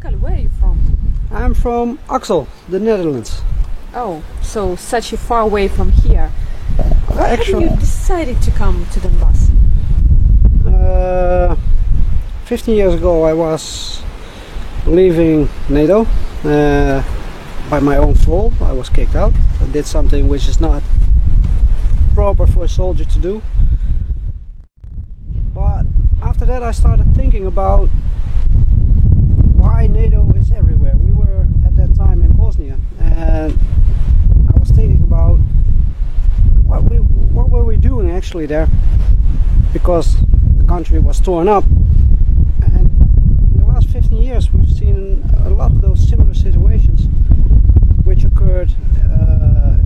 Pascal, where are you from? I'm from Axel, the Netherlands. Oh, so such a far away from here. Why have you decided to come to Donbass? 15 years ago I was leaving NATO by my own fault. I was kicked out. I did something which is not proper for a soldier to do. But after that I started thinking about why NATO is everywhere. We were at that time in Bosnia and I was thinking about what were we doing actually there, because the country was torn up, and in the last 15 years we've seen a lot of those similar situations which occurred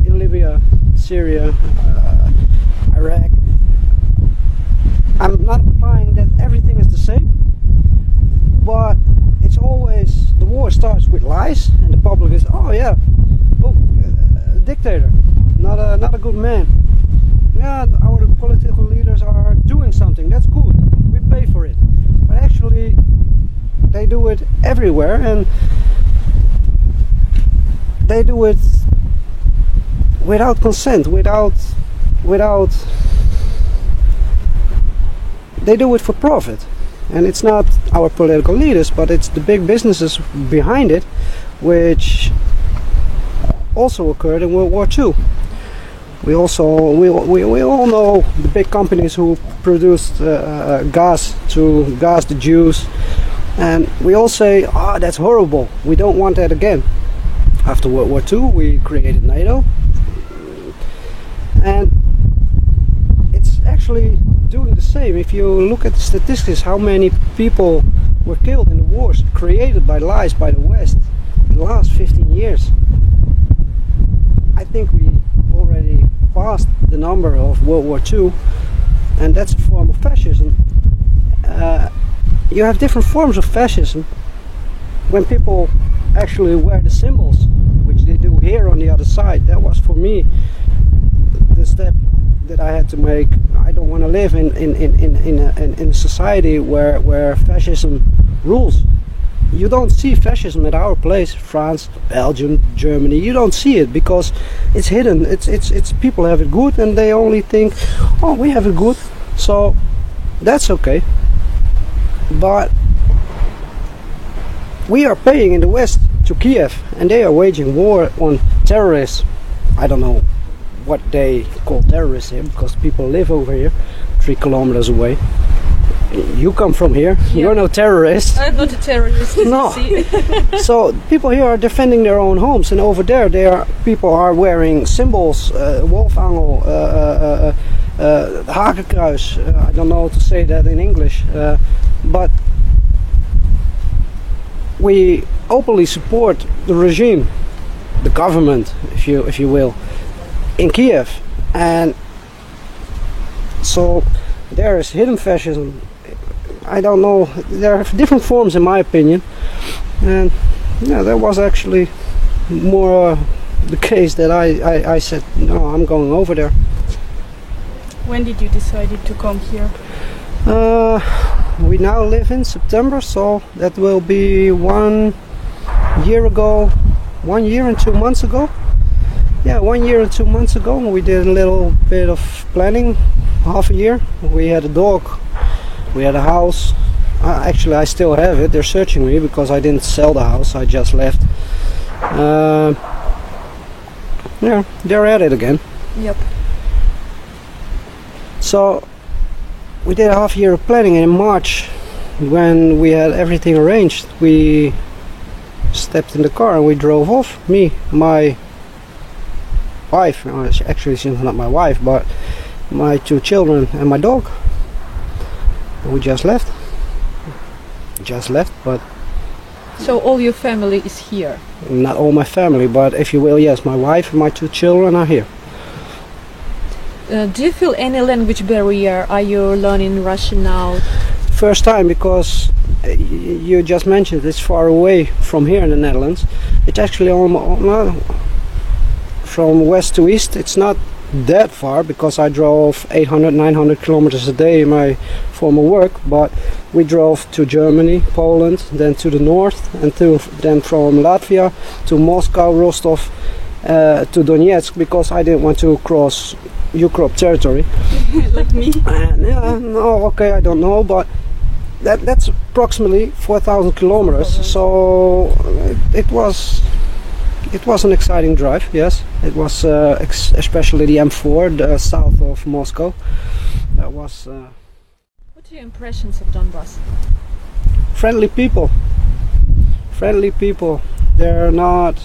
in Libya, Syria, Iraq. I'm not implying that everything is the same, but it's always, the war starts with lies and the public is, oh yeah, a dictator, not a good man. Yeah, our political leaders are doing something, that's good, we pay for it. But actually they do it everywhere, and they do it without consent, they do it for profit. And it's not our political leaders, but it's the big businesses behind it, which also occurred in World War II. We all know the big companies who produced gas to gas the Jews, and we all say, oh, that's horrible, we don't want that again. After World War II we created NATO, and it's actually doing the same. If you look at the statistics, how many people were killed in the wars created by lies by the West in the last 15 years, I think we already passed the number of World War II, and that's a form of fascism. You have different forms of fascism when people actually wear the symbols, which they do here on the other side. That was for me the step that I had to make. I don't want to live in a society where fascism rules. You don't see fascism at our place, France, Belgium, Germany. You don't see it because it's hidden. It's people have it good and they only think, oh, we have it good, so that's okay. But we are paying in the West to Kiev, and they are waging war on terrorists. I don't know what they call terrorists here, because people live over here 3 kilometers away. You come from here, yeah. You're no terrorist. I'm not a terrorist. No. So people here are defending their own homes, and over there people are wearing symbols, wolfangel, hakenkruis, I don't know how to say that in English, but we openly support the regime, the government, if you will, in Kiev. And so there is hidden fascism. I don't know, there are different forms in my opinion, and yeah, that was actually more the case that I said, no, I'm going over there. When did you decide to come here? We now live in September, so that will be 1 year ago, 1 year and 2 months ago. Yeah, 1 year and 2 months ago we did a little bit of planning, half a year. We had a dog, we had a house. Actually I still have it, they're searching me because I didn't sell the house, I just left. Yeah, they're at it again. Yep. So we did a half year of planning, and in March, when we had everything arranged, we stepped in the car and we drove off. Me, my wife, actually she's not my wife, but my 2 children and my dog. We just left. But so all your family is here? Not all my family, but if you will, yes, my wife and my 2 children are here. Do you feel any language barrier? Are you learning Russian now? First time, because you just mentioned it's far away from here in the Netherlands. It's actually almost from west to east. It's not that far because I drove 800, 900 kilometers a day in my former work, but we drove to Germany, Poland, then to the north, and then from Latvia to Moscow, Rostov, to Donetsk, because I didn't want to cross Ukraine territory. Like me? Yeah, no, okay, I don't know, but that's approximately 4,000 kilometers. So it was an exciting drive. Yes, it was, especially the M4, the south of Moscow. That was. What are your impressions of Donbass? Friendly people. Friendly people. They're not.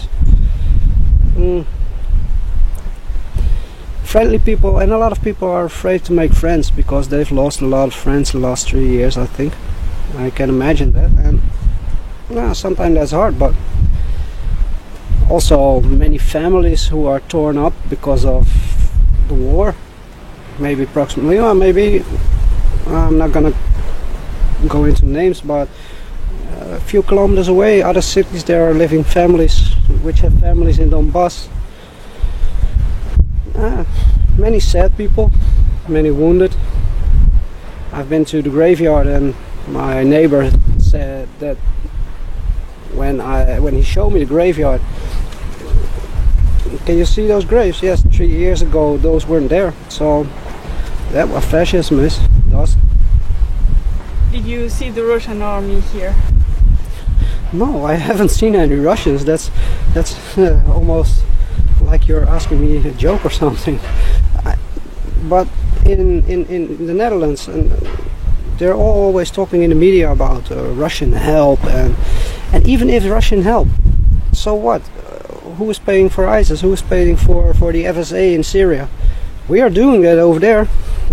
Friendly people, and a lot of people are afraid to make friends because they've lost a lot of friends the last 3 years, I think. I can imagine that, and sometimes that's hard, but also many families who are torn up because of the war, maybe approximately, or maybe, I'm not gonna go into names, but a few kilometers away, other cities, there are living families which have families in Donbass. Many sad people, many wounded. I've been to the graveyard, and my neighbor said that when he showed me the graveyard, can you see those graves? Yes, 3 years ago those weren't there. So that what fascism does. Did you see the Russian army here? No, I haven't seen any Russians. That's almost like you're asking me a joke or something. But in the Netherlands, and they're always talking in the media about Russian help, and even if Russian help, so what? Who is paying for ISIS? Who is paying for the FSA in Syria? We are doing that over there,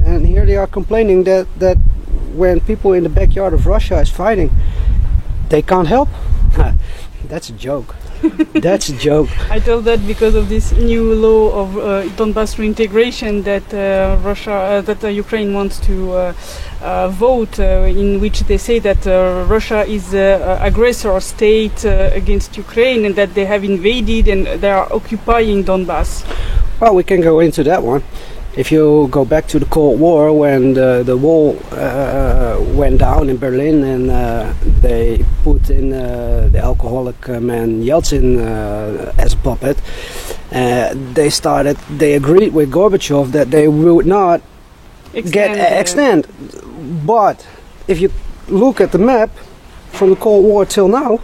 and here they are complaining that when people in the backyard of Russia is fighting, they can't help. That's a joke. That's a joke. I told that because of this new law of Donbass reintegration that Ukraine wants to vote, in which they say that Russia is an aggressor state against Ukraine, and that they have invaded and they are occupying Donbass. Well, we can go into that one. If you go back to the Cold War, when the wall went down in Berlin, and they put in the alcoholic man Yeltsin as a puppet, they agreed with Gorbachev that they would not extend. But if you look at the map from the Cold War till now,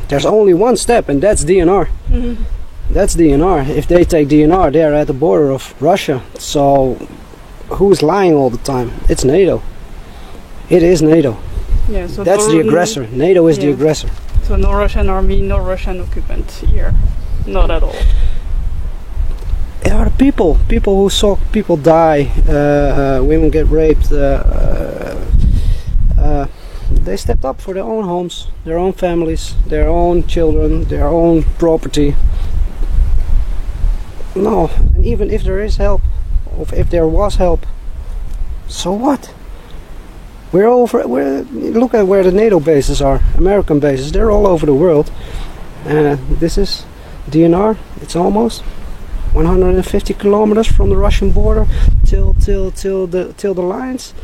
there's only one step, and that's DNR. Mm-hmm. That's DNR. If they take DNR, they're at the border of Russia. So who's lying all the time? It's NATO. It is NATO. Yeah, so that's the aggressor. NATO is the aggressor. So no Russian army, no Russian occupant here. Not at all. There are people who saw people die, women get raped. They stepped up for their own homes, their own families, their own children, their own property. No, and even if there is help, or if there was help, so what? Look at where the NATO bases are, American bases. They're all over the world. This is DNR. It's almost 150 kilometers from the Russian border till the lines.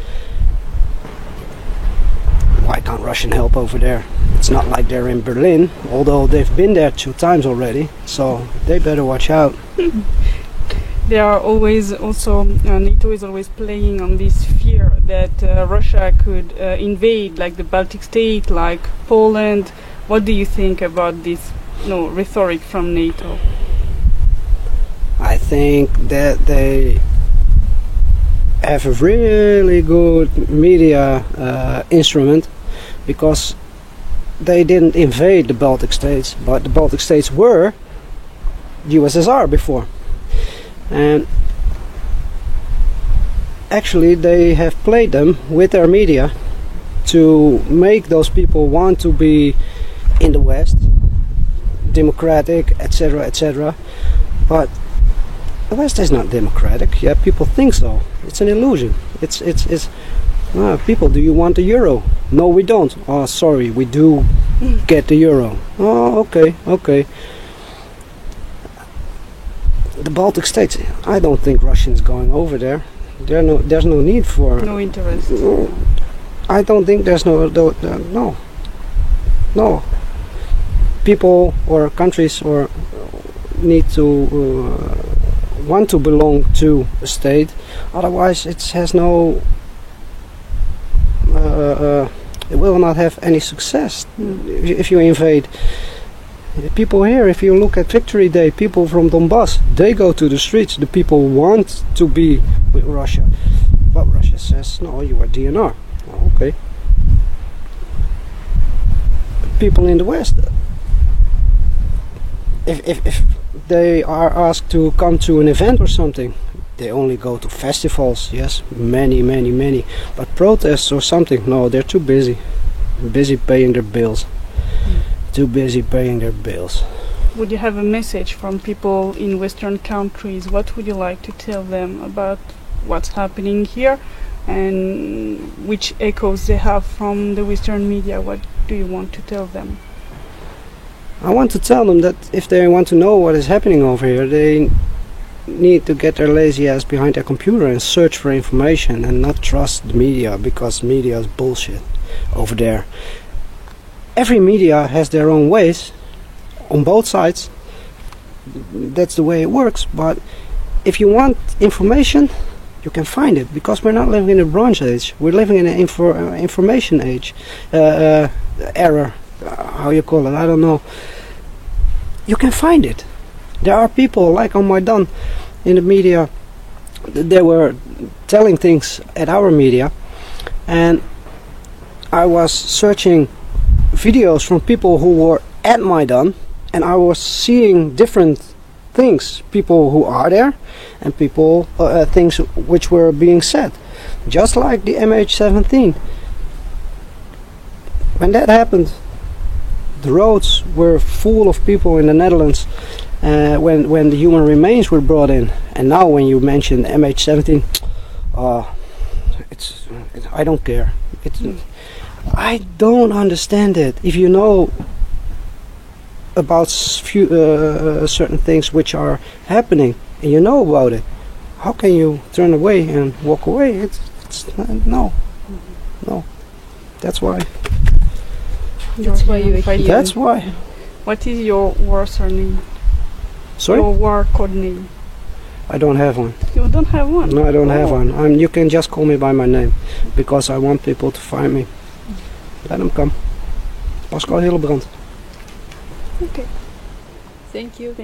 Why can't Russian help over there? It's not like they're in Berlin, although they've been there 2 times already, so they better watch out. They are always also, NATO is always playing on this fear that Russia could invade, like the Baltic state, like Poland. What do you think about this rhetoric from NATO? I think that they have a really good media instrument, because they didn't invade the Baltic states, but the Baltic states were USSR before, and actually they have played them with their media to make those people want to be in the West, democratic, etc., etc. But the West is not democratic. Yeah, people think so. It's an illusion. It's people, do you want the euro? No, we don't. Oh, sorry, we do get the euro. Oh, okay. the Baltic states, I don't think Russians going over there. There's no need for... No interest. I don't think there's no. People or countries or need to want to belong to a state, otherwise it has no... it will not have any success if you invade. People here, if you look at Victory Day, people from Donbass, they go to the streets. The people want to be with Russia, but Russia says, no, you are DNR. Oh, okay. People in the West, if they are asked to come to an event or something, they only go to festivals. Yes, many, but protests or something, no, they're too busy paying their bills. Too busy paying their bills. Would you have a message from people in Western countries? What would you like to tell them about what's happening here and which echoes they have from the Western media? What do you want to tell them? I want to tell them that if they want to know what is happening over here, they need to get their lazy ass behind their computer and search for information and not trust the media, because media is bullshit over there. Every media has their own ways on both sides. That's the way it works. But if you want information, you can find it, because we're not living in a Bronze Age. We're living in an information age, era, how you call it, I don't know. You can find it. There are people like on Maidan in the media. They were telling things at our media, and I was searching videos from people who were at Maidan, and I was seeing different things, people who are there and people things which were being said, just like the MH17. When that happened, the roads were full of people in the Netherlands when the human remains were brought in. And now when you mention MH17, I don't care. I don't understand it. If you know about certain things which are happening and you know about it, how can you turn away and walk away? No. That's why. That's why you are here. That's why. What is your war surname? Sorry? Your war code name? I don't have one. You don't have one? No, I don't have one. You can just call me by my name, because I want people to find me. Let them come. Pascal Hillebrand. Okay. Thank you.